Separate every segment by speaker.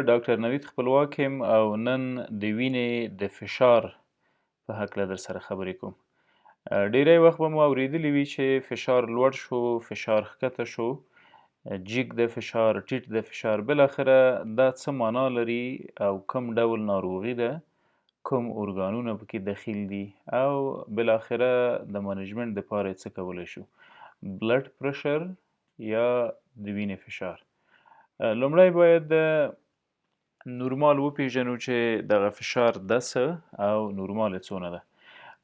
Speaker 1: ډاکټر نوید خپلواک یم او نن د وینې د فشار په هکله در سره خبرې کوم. ډیری وخت به مو اوریدلی وي چې فشار لوړ شو، فشار ښکته شو، جګ د فشار، ټیټ د فشار. بالاخره دا څه معنا لري او کوم ډول ناروغي ده، کوم ارګانونه پکې دخیل دي او بالاخره د منیجمنت دپاره یې څه کولی شو. بلډ پرشر یا د وینې فشار. لومړی باید نورمال وپیژنو چې دغه فشار ده څه او نورمال یې څونه ده.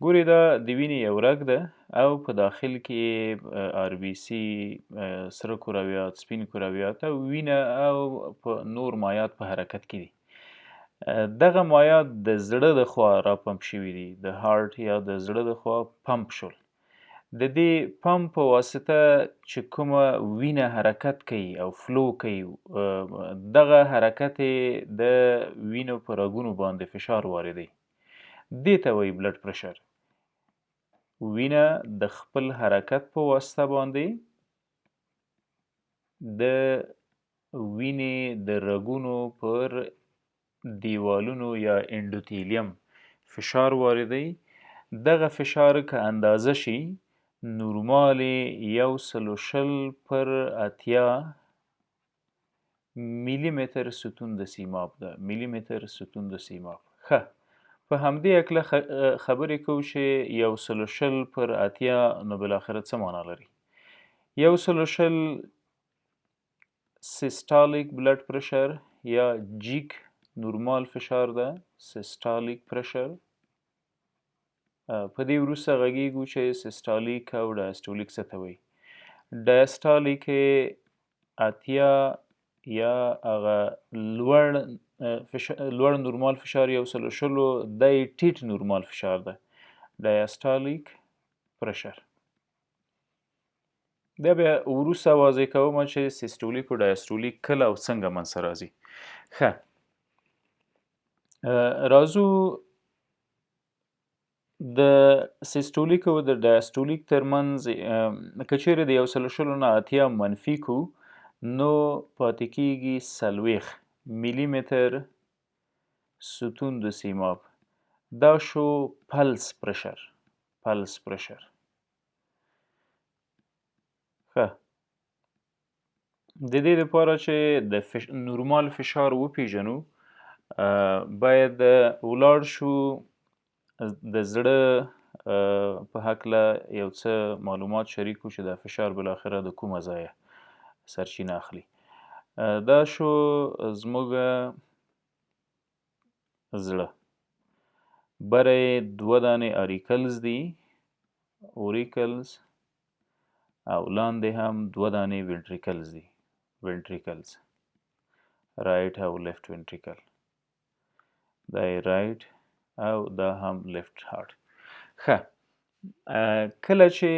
Speaker 1: ګورئ دا د وینې یو رګ ده او په داخل کې آر بي سي، سره کرویات، سپین کرویات او وینه او په نور مایعات په حرکت کې دي. دغه مایعات د زړه د خوا را پمپ شوي دي، د هارت یا د زړه د خوا پمپ شول. د دې پمپ په واسطه چې کومه وینه حرکت کوي او فلو کوي، دغه حرکت د وینو په رګونو باندې فشار واردوي. دې ته وایي بلډ پرشر. وینه د خپل حرکت په واسطه باندې د وینې د رګونو پر دیوالونو یا اندوتیلیم فشار واردوي. دغه فشار که اندازه شي نورمال 120/80 میلی متر ستون د سیماب ده. میلی متر ستون د سیماب. ښه، په همدې هکله خبرې کوو چې 120/80 نو بالاخره څه معنا لري. 120 سیستالیک بلډ پرشر یا جیک نورمال فشار ده، سیستالیک پرشر. په دې وروسته غږیږو چې سیستالیک او ډایسټولیک څه ته وایي. ډایسټالیک 80 یا هغه لوړ نورمال فشار 120 دی ټیټ نورمال فشار ده، ډایسټالیک پرشر. دا بیا وروسته واضح کوم چې سیستولیک او ډایسټولیک کله او څنګه منځته راځي. ښه، راځو د سیستولیک او د ډایسټولیک ترمنځ که چیرې د 120 نه 80 منفي کو نو پاتې کیږي 40 میلی متر ستون د سیماب. دا شو پلس پرشر. پلس پرشر. ښه، د دې لپاره چې د نورمال فشار وپیژنو باید ولاړ شو د زړه په هکله یو څه معلومات شریک کړو چې دا فشار بالاخره د کومه ځایه سرچینه اخلي. دا شو زموږ زړه. بره یې 2 دانې اریکلز دي، اوریکلز، او لاندې هم 2 دانې وینټریکلز دي، وینټریکلز، رایټ او لیفت وینټریکل. دا یې رایټ او دا هم لیفت هارت. ښه، کله چې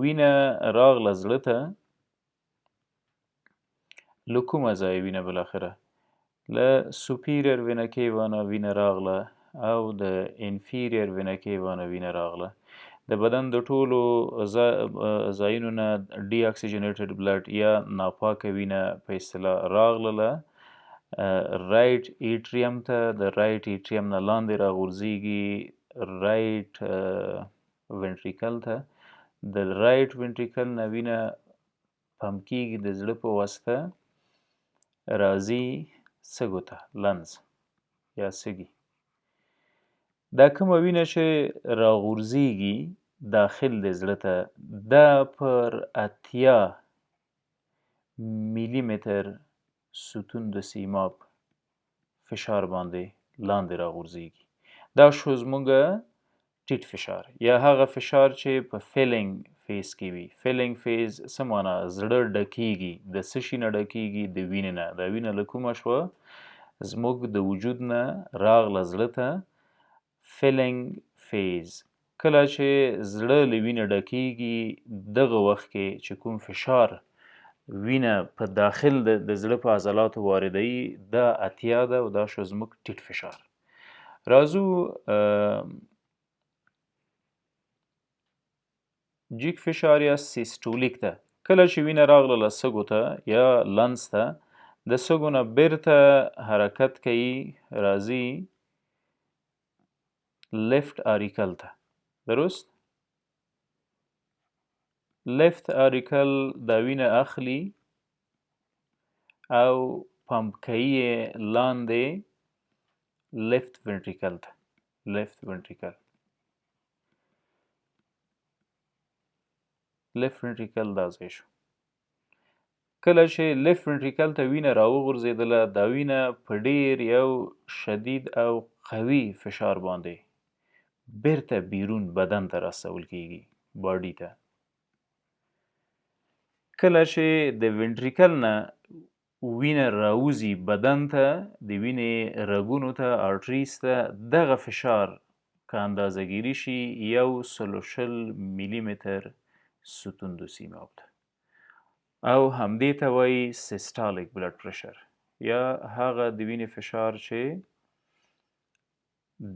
Speaker 1: وینه راغله زړه ته، له کومه ځایه وینه بالاخره؟ له سوپیریر وینا کیوا نه وینه راغله او د انفیریر وینا کیوا نه وینه راغله. د بدن د ټولو ځایونو نه ډي اکسیجنیټډ بلډ یا ناپاکه وینه په اصطلاح راغله رایټ ایټریم ته. د رایټ ایټریم نه لاندې راغورځېږي رایټ وینټریکل ته. د رایټ وینټریکل نه وینه پمپ کیږي د زړه په واسطه، راځي سږو ته، لنز یا سږي. دا کومه وینه چې راغورځېږي داخل د زړه ته، دا پر 80 میلی متر ستون د سیماب فشار باندې لاندې راغورځېږي. دا شو زموږ ټیټ فشار یا هغه فشار چې په فیلینګ فیز کې وي. فیلینګ فیز څه معنا؟ زړه ډکیږي. د څه شي نه ډکیږي؟ د وینې نه. دا وینه له کومه شوه؟ زموږ د وجود نه راغله زړه ته. فیلینګ فیز. کله چې زړه له وینې ډکیږي دغه وخت کې چې کوم فشار وینه په داخل د زړه په عضلاتو واردوي دا 80 ده او دا شو زموږ ټیټ فشار. راځو جیک فشار یا سیستولیک ته. کله چې وینه راغله سږو ته یا لنس ته د سږو نه بیرته حرکت کوي راځي لیفت آریکل ته درست لیفت آریکل دا وینه اخلي او پمپ کوي یې لاندې لیفت ونټریکل ته لیفت ونټریکل دا ځای شو کله چې لیفت ونټریکل ته وینه راوغورځېدله دا وینه په ډیر یو شدید او قوي فشار باندې بیرته بیرون بدن ته راستول کیږي باډي ته کله چې د ونټریکل نه وینه راوځي بدن ته د وینې رګونو ته آرټریز ته دغه فشار که اندازه ګیری شي 120 ملي متر ستوندو سیمه ده او همدې ته وایي سیستالیک بلډ پرشر یا هغه د وینې فشار چې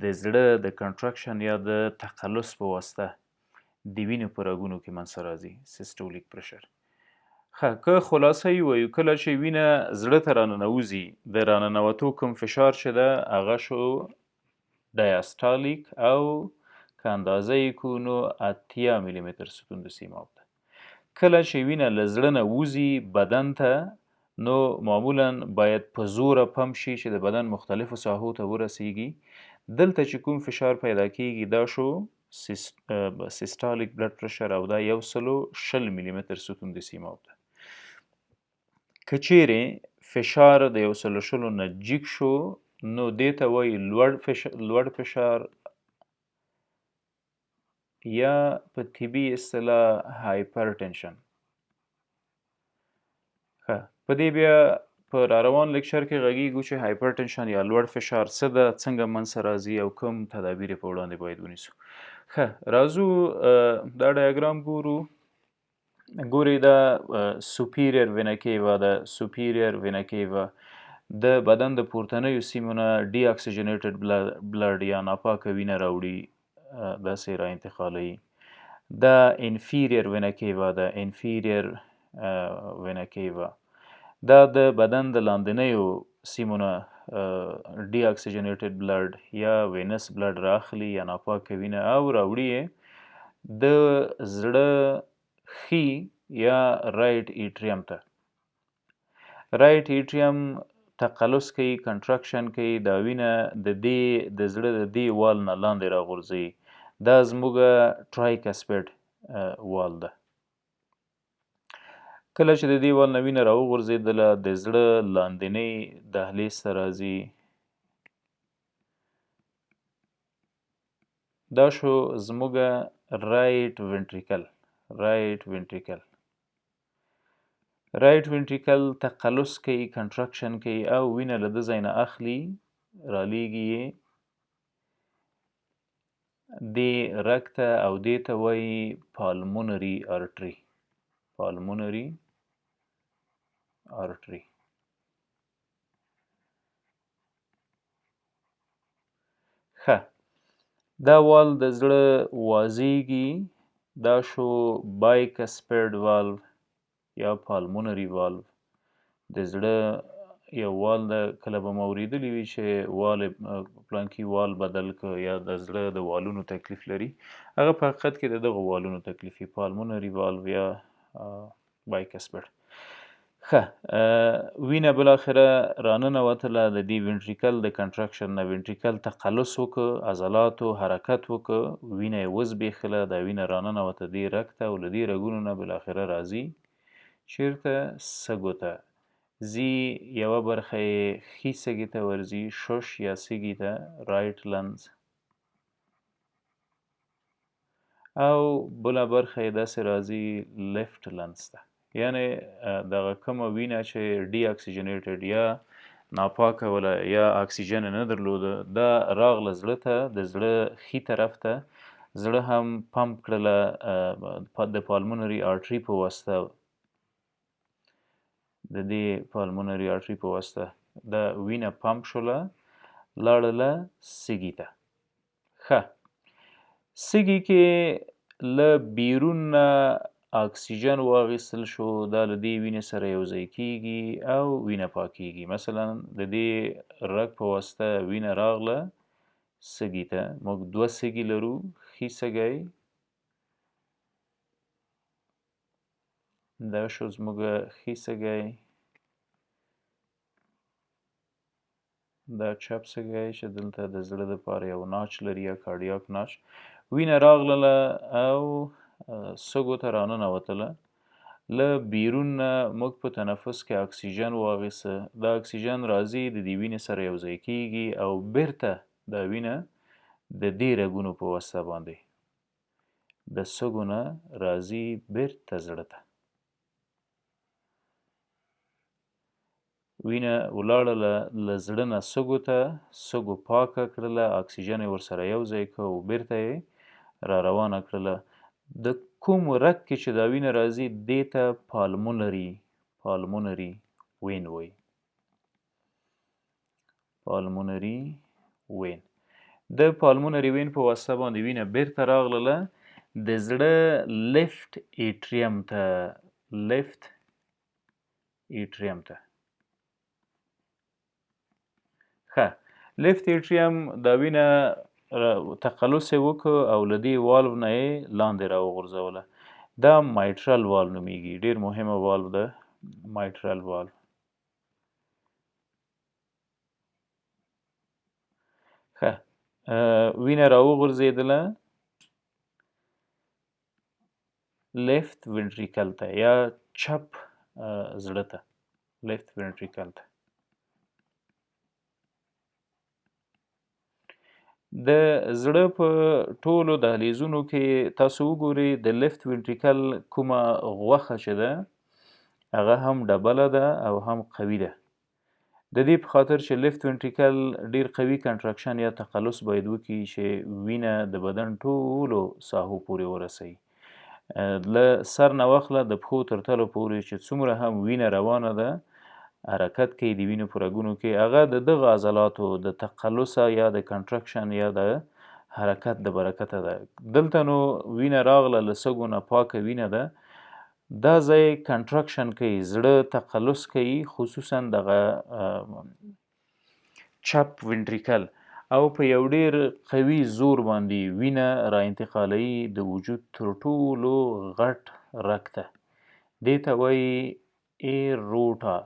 Speaker 1: د زړه د کنټراکشن یا د تقلص په واسطه د وینې په رګونو کې منځته راځي سیستولیک پرشر که خلاصه یې وایو کله چې وینه زړه ته راننوځي د راننوتو کوم فشار چې ده هغه شو ډایاستالیک او که اندازه یې کړو نو 80 ملي متر ستوندو سیماب ده کله چې وینه له زړه نه وځي بدن ته نو معمولا باید په زوره پمپ شي چې د بدن مختلفو ساحو ته ورسیږي دلته چې کوم فشار پیدا کیږي دا شو سیستالیک بلډ پرشر او دا 120 ملي متر ستوندو سیماب ده که چیرې فشار د 120 نه جګ شو نو دې ته وایي لوړ فشار یا په طبي اصطلاح هایپرټنشن په دې بیا په روان لیکچر کې غږیږو چې هایپرټنشن یا لوړ فشار څه ده څنګه منځته راځي او کوم تدابیر په وړاندې باید ونیسو راځو دا ډایګرام ګورو ګوري دا سوپیریر وینا کیوا ده سوپیریر وینا کیوا د بدن د پورتنیو سیمو نه ډي اکسیجنیټډ بلډ یا ناپاکه وینه راوړي داسې را انتقالوي دا انفیریر وینا کیوا ده انفیریر وینا کیوا دا د بدن د لاندنیو سیمو نه ډي اکسیجنیټډ بلډ یا وینس بلډ راخلي یا ناپاکه وینه او راوړي د زړه خي یا رایټ ایټریم ته رایټ ایټریم تقلص کوي کنټراکشن کوي دا وینه د زړه د دې وال نه لاندې راغورځي دا زموږ ټرایکسپیډ وال ده کله چې د دې وال نه وینه راوغورځېدله د زړه لاندنی دهلیز ته راځي دا شو زموږ رایټ ونټریکل تقلص کوي کنټراکشن کوي او وینه له ده ځای نه اخلي رالیږي یې دې رګ ته او دې ته وایي پالمونري آرټري ښه دا وال د زړه وازیږي دا شو بایکسپیډ والو یا پالمونري والو د زړه یو وال ده کله به مو اورېدلي وي چې وال پلانکي وال بدل که یا د زړه د والونو تکلیف لري هغه په حقیقت کې د دغه والونو تکلیف وي پالمونري والو یا بایکسپیډ ښه وینه بالاخره راننوتله د دې ونټریکل د کنټراکشن نه ونټریکل تقلص وکړه عضلاتو حرکت وکړه وینه یې وزبېښله دا وینه راننوته دې رګ ته او له دې رګونو نه بالاخره راځي چیرته سږو ته ځي یوه برخه یې ښي سږي ته ورځي شش یا سږي ته رایټ لنز او بله برخه یې داسې راځي لیفت لنز ته یعنی دغه کومه وینه چې ډي اکسیجنیټډ یا ناپاکه وله یا اکسیجن نه درلوده دا راغله زړه ته د زړه ښي طرف ته زړه هم پمپ کړله د پالمونري آرټري په واسطه د دې پالمونري آرټري په واسطه دا وینه پمپ شوله لاړله سږي ته ښه سږي کې له بیرون نه اکسیجن واخیستل شو دا له دې وینې سره یوځای کیږي او وینه پاکیږي. مثلا د دې رګ په واسطه وینه راغله سږي ته، موږ دوه سږي لرو، ښي سږی دا شو زموږ ښي سږی، دا چپ سږی چې دلته د زړه دپاره یو ناچ لري یا کارډیاک ناچ. وینه راغلله او سږو ته راننوتله، له بیرون نه موږ په تنفس کې اکسیجن واخیسته، دا اکسیجن راځي د دې وینې سره یوځای کیږي او بیرته دا وینه د دې رګونو په واسطه باندې د سږو نه راځي بیرته زړه ته. وینه ولاړه له زړه نه سږو ته، سږو پاکه کړله، اکسیجن یې ورسره یوځای کړه او بیرته یې را روانه کړله. د کوم رګ کې چې دا وینه راځي دې ته پالمونري وین وایي. پالمونري وین د پالمونري وین په واسطه باندې وینه بیرته راغله د زړه لیفت ایټریم ته. لیفت ایټریم دا وینه تقلص یې وکړ او له دې والو نه یې لاندې راوغورځوله. دا مایټرل والو نومیږي، ډېر مهمه والو ده مایټرل والو. وینه راوغورځېدله لیفت وینټریکل ته یا چپ زړه ته، لیفت وینټریکل ته. د زړه په ټولو دهلیزونو کې تاسو وګورئ د لیفت وینټریکل کومه غوښه چې ده هغه هم ډبله ده او هم قوي ده. د دې په خاطر چې لیفت وینټریکل ډیر قوي کنټراکشن یا تقلص باید وکړي چې وینه د بدن ټولو ساحو پورې ورسوي. له سر نه واخله د پښو تر تلو پورې چې څومره هم وینه روانه ده حرکت کوي د وینې په رګونو کې، هغه د دغه عضلاتو د تقلص یا د کنټراکشن یا د حرکت د برکته ده. دلته نو وینه راغله له سږو نه پاکه وینه ده، دا ځای کنټراکشن کوي، زړه تقلص کوي، خصوصا دغه چپ وینټریکل، او په یو ډیر قوي زور باندې وینه را انتقالوي د وجود تر ټولو غټ رګ ته. دې ته وایي ایروټا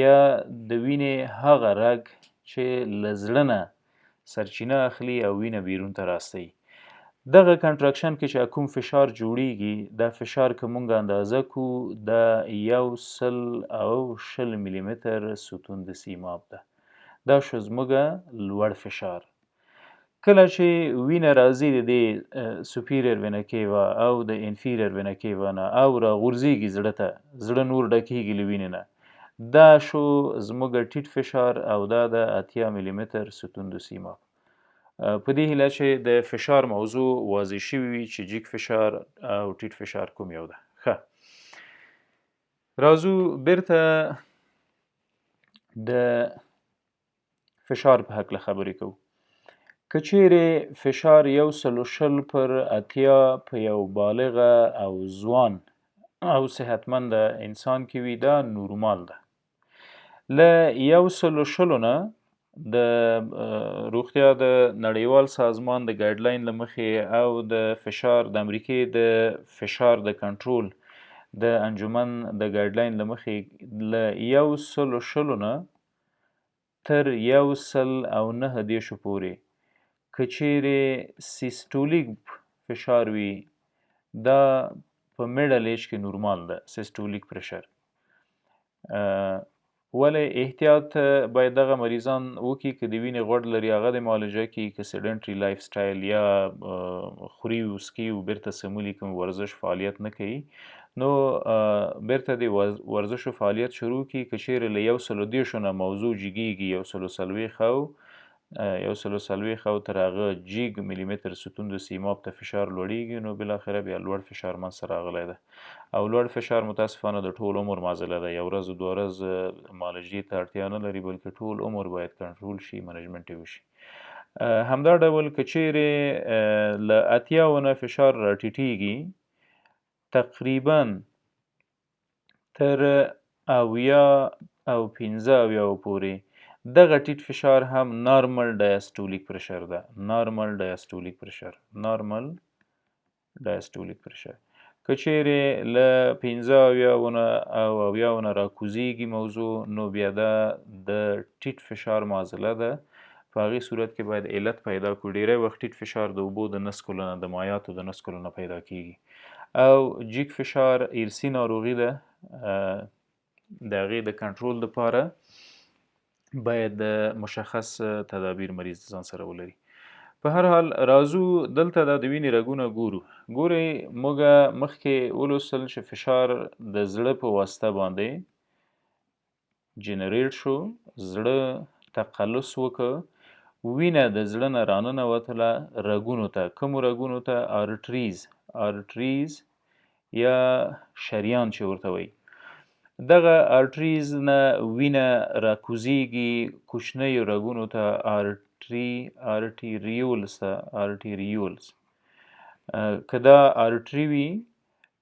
Speaker 1: یا د وینې هغه رګ چې له زړه نه سرچینه اخلي او وینه بیرون ته راستوي. دغه کنټراکشن کې چې کوم فشار جوړیږي دا فشار که مونږ اندازه کو دا 120 ملي متر ستون د سیماب ده. دا شو زموږ لوړ فشار. کله چې وینه راځي د دې سوپیریر وینا کیوا او د انفیریر وینا کیوا نه او را غورځيږي زړه ته، زړه نور ډکیږي له وینې نه، دا شو زموږ ټیټ فشار او دا د 80 ملي متر ستون د سیماب. په دې هیله چې د فشار موضوع واضح شوی وي چې جګ فشار او ټیټ فشار کوم یو ده. راځو بیرته د فشار په هکله خبرې کوو. که چیرې فشار 120/80 په یو بالغه او ځوان او صحتمند انسان کې وي دا نورمال ده. له 120 نه د روغتیا د نړیوال سازمان د ګایډلاین له مخې او د فشار د امریکې د فشار د کنټرول د انجمن د ګایډلاین له مخې له 120 نه تر 109 پورې که چیرې سیستولیک فشار وي دا په میډل ایج کې نورمال ده. سیستولیک پرشر ولې احتیاط باید دغه مریضان وکړي که د وینې غوړ لري هغه د معالجه کړي، که سیډنټري لایف سټایل یا خوري وسکي او بیرته سمولي کوم ورزش فعالیت نه کوي نو بیرته د ورزش فعالیت شروع کړي. که چیرې له 130 نه موضوع جګیږي 140 او تر هغه جګ ملي متر ستون د سیماب ته فشار لوړیږي نو بالاخره بیا لوړ فشار منځته راغلی ده او لوړ فشار متاسفانه د ټول عمر معضله ده. یو ورځ دوه ورځ معالجې ته اړتیا نه لري بلکې ټول عمر باید کنټرول شي، منیجمنټ یې وشي. همدا ډول که چیرې له 80 نه فشار راټیټیږي تقریبا تر 80 او 15 پورې دغه ټیټ فشار هم نارمل ډایسټولیک پرشر ده. نارمل ډایسټولیک پرشر که چیرې له 15 او 80 راکوزیږي موضوع، نو بیا دا د ټیټ فشار معضله ده. په هغې صورت کې باید علت پیدا کړو. ډیری وخت ټیټ فشار د اوبو د نسکو نه، د مایعاتو د نسکو نه پیدا کیږي. او جګ فشار ارثي ناروغي ده. د هغې د کنټرول لپاره باید مشخص تدابیر مریض ځان سره ولري. په هر حال راځو دلته د وینې رګونه ګورو. ګورئ موږ مخکې ولوستل چې فشار د زړه په واسطه باندې جنریټ شو، زړه تقلص وکړ، وینه د زړه نه راننوتله رګونو ته. کومو رګونو ته؟ آرټریز یا شریان چې ورته وایي. دغه آرټریز نه وینه راکوزیږي کوچنیو رګونو ته، آرټریولز ته. که دا آرټري وي،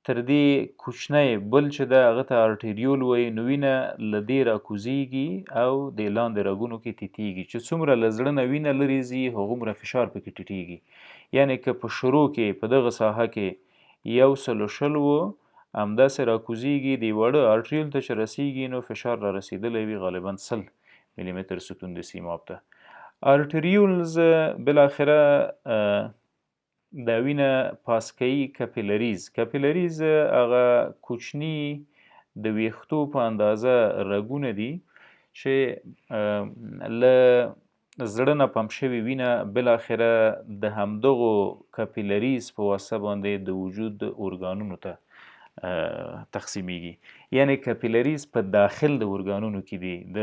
Speaker 1: تر دې کوچنی بل چې ده هغه ته آرټریول وایي، نو وینه له دې راکوزیږي او د لاندې رګونو کې ټیټیږي. چې څومره له زړه نه وینه لرې ځي، هغومره فشار پکې ټیټیږي. یعنې که په شروع کې په دغه ساحه کې 120 و، همداسې راکوزیږي د وړه آرټریول ته چې رسیږي، نو فشار را رسیدلی وي غالبا 100 ملي متر ستون د سیماب ته. آرټریولز بالاخره دا وینه پاس کوي کپیلریز هغه کوچني د ویښتو په اندازه رګونه دي چې له زړه نه پمپ شوې وینه بالاخره د همدغو کپیلریز په واسطه باندې د وجود ارګانونو ته تقسیمیږي. یعنی کپیلریز په داخل د ارګانونو کې دي. د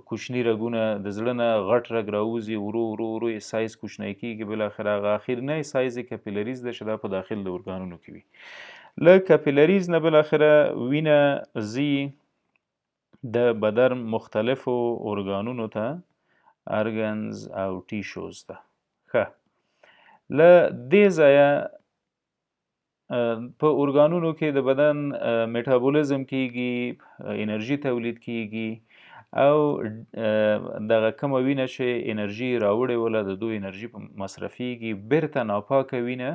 Speaker 1: کوچني رګونه د زړه نه غټ رګ راوځي، ورو ورو ورو یې سایز کوچنی کیږي، بالاخره هغه اخرنی سایز یې کپیلریز ده چې دا په داخل د ارګانونو کې وي. له کپیلریز نه بالاخره وینه ځي د بدن مختلفو ارګانونو ته، ارګنز او ټیشوز ته. ښه، له دې ځایه په ارګانونو کې د بدن میټابولیزم کیږي، انرژي تولید کیږي، او دغه کومه وینه چې انرژي راوړې وله د دوی انرژي مصرفیږي، بیرته ناپاکه وینه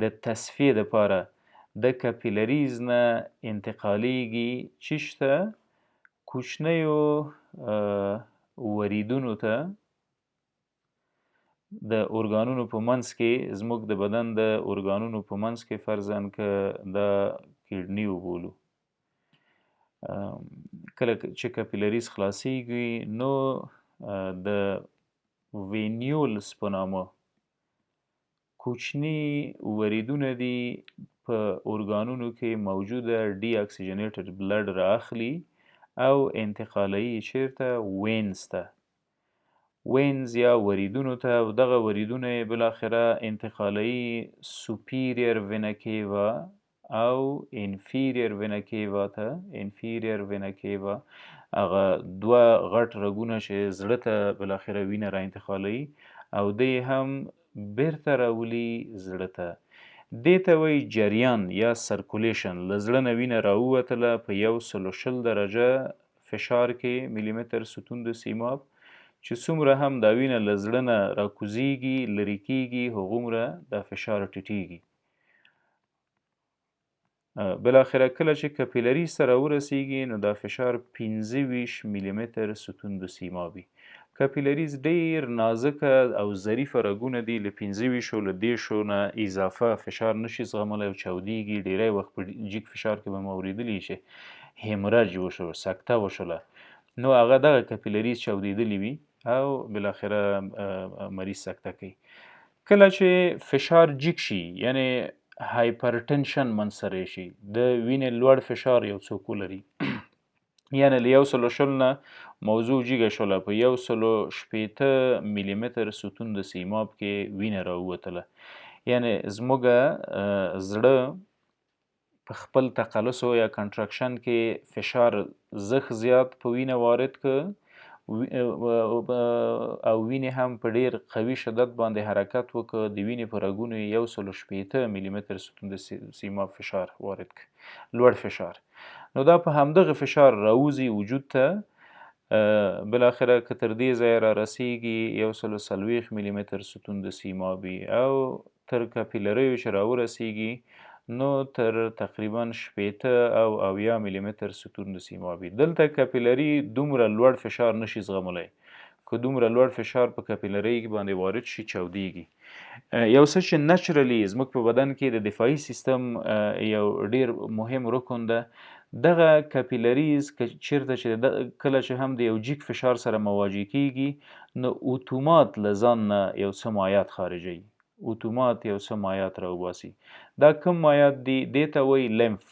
Speaker 1: د تصفیې دپاره د کپیلریز نه انتقالیږي چیش ته؟ کوچنیو وریدونو ته. د ارګانونو په منځ کې، زموږ د بدن د ارګانونو په منځ کې فرضاً که دا کیډني وبولو، کله چې کپیلریز خلاصیږي نو د وینیولز په نامه کوچني وریدونه دي په ارګانونو کې موجوده، ډي اکسیجنیټډ بلډ را اخلي او انتقالوي چیرته؟ وینز ته، وینز یا وریدونو ته. او دغه وریدونه یې بالاخره انتقالوي سوپیریر وینا کیوا او انفیریر وینا کیوا ته. انفیریر وینا کیوا هغه دوه غټ رګونه چې زړه ته بالاخره وینه را انتقالوي، او دی هم بیرته راولي زړه ته. دې ته وایي جریان یا سرکولیشن. له زړه نه وینه راووتله په 120 درجه فشار کې ملي متر ستون د سیماب، چې څومره هم دا وینه له زړه نه راکوزیږي، لرې کیږي، هغومره دا فشار ټیټیږي. بالاخره کله چې کپیلریز ته راورسیږي نو دا فشار 25 ملي متر ستون د سیمابي. کپیلریز ډیر نازکه او ظریفه رګونه دي، له 25 له 10 نه اضافه فشار نشي زغملی او چاودیږي. ډیری وخت په جګ فشار کې به مو اوریدلی چې هیمراج وشو، سکته وشوله، نو هغه دغه کپیلریز چاودیدلی وي او بالاخره مریض سکته کوي. کله چې فشار جګ شي، یعنی هایپرټنشن منځته شي، د وینې لوړ فشار یو څوک ولري، یعنی له 120 نه موضوع جګه شوله، په 160 ملي متر ستون د سیماب کې وینه راووتله، یعنی زموږ زړه په خپل تقلص یا کنټراکشن کې فشار زیات په وینه وارد که، او وینې هم په ډیر قوي شدت باندې حرکت وکړ، د وینې په رګونو 160 ملي متر ستون د سیماب فشار وارد کړ، لوړ فشار. نو دا په همدغه فشار راوځي وجود ته، بالاخره که تر دې ځایه را رسیږي 140 ملي متر ستون د سیمابي او تر کاپیلریو چې راورسیږي نو تر تقریبا 80 او 80 ملي متر ستون د سیمابي. دلته کاپیلري دومره لوړ فشار نشي زغملی، که دومره لوړ فشار په کاپیلري باندې وارد شي چاودیږي. یو څه چې نچرلی زموږ په بدن کې د دفاعي سیستم یو ډیر مهم رکن ده، دغه کاپیلریز چیرته چې کله چې هم د یو جیک فشار سره مواجه کیږي نو اتومات له ځان نه یو څه مایعات خارجوي، اتومات یو څه مایعات راوباسي. دا کوم مایعات دي؟ دې ته وایي لیمف.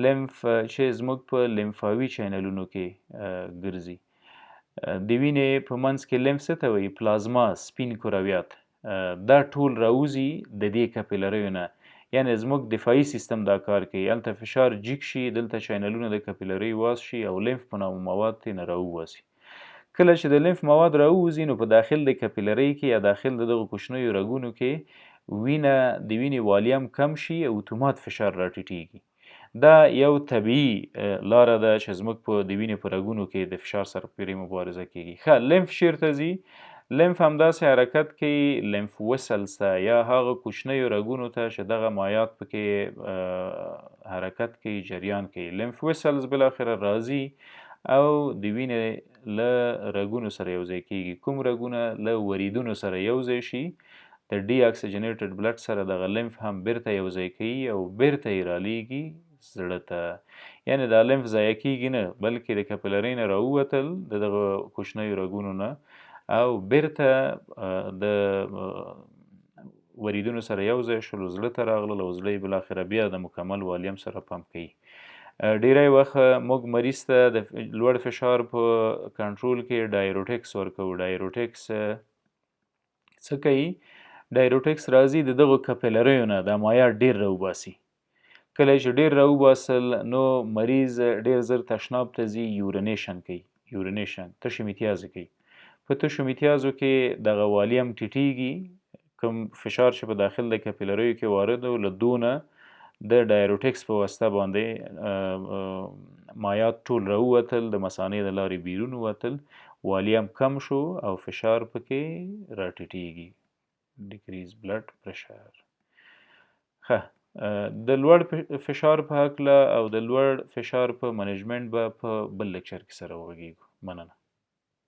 Speaker 1: لیمف چې زموږ په لیمفاوي چینلونو کې ګرځي. د وینې په منځ کې لیمف څه ته وایي؟ پلازما، سپین کرویات. دا ټول راوځي د دې کاپیلریو نه، یعنی زموږ دفاعي سیستم دا کار کوي. هلته فشار جیک شي، دلته چینلونه د کاپیلري واس شي او لیمف په نامه مواد ترې راوباسي. کله چې د لیمف مواد راووځي نو په داخل د کاپیلري کې یا داخل د دغه کوچنیو رګونو کې د وینې والیم کم شي او اتومات فشار راټیټیږي. دا یو طبیعي لاره ده چې زموږ په د وینې په رګونو کې د فشار سره پرې مبارزه کیږي. ښه، لیمف چیرته ځي؟ لیمف همداسې حرکت کوي لیمف وسلز ته یا هغه کوچنیو رګونو ته چې دغه مایعات پکې حرکت کوي، جریان کوي. لیمف وسلز بالاخره راځي او د وینې له رګونو سره یوځای کیږي. کوم رګونه؟ له وریدونو سره یوځای شي، د ډي اکسیجنیټډ بلډ سره دغه لیمف هم بیرته یوځای کوي او بیرته یې رالیږي زړه ته. یعنی دا لیمف ضایع کیږي نه، بلکې د کاپیلري نه راووتل د دغه کوچنیو رګونو نه او بیرته د وریدونو سره یوځای شول، زړه ته راغلل او زړه یې بالاخره بیا د مکمل والیم سره پمپ کوي. ډیری وخت موږ مریض ته د لوړ فشار په کنټرول کې ډایروټکس ورکوو. ډایروټکس څه کوي؟ ډایروټکس راځي د دغه کاپیلریو نه دا مایعات ډیر راوباسي. کله چې ډیر راوباسل نو مریض ډیر زر تشناب ته ځي، یورینیشن کوي، یورینیشن تشې میتیازې کوي. په تشو میتیازو کې دغه والیم ټیټیږي، کوم فشار چې په داخل د کاپیلریو کې وارد و له دونه د ډایروټکس په واسطه باندې مایعات ټول راووتل، د مثانې د لارې بیرون ووتل، والیم کم شو او فشار پکې راټیټیږي. ډیکریز بلډ پریشر. ښه، د لوړ فشار په هکله او د لوړ فشار په منیجمنټ به په بل لیکچر کې سره وغږیږو. مننه.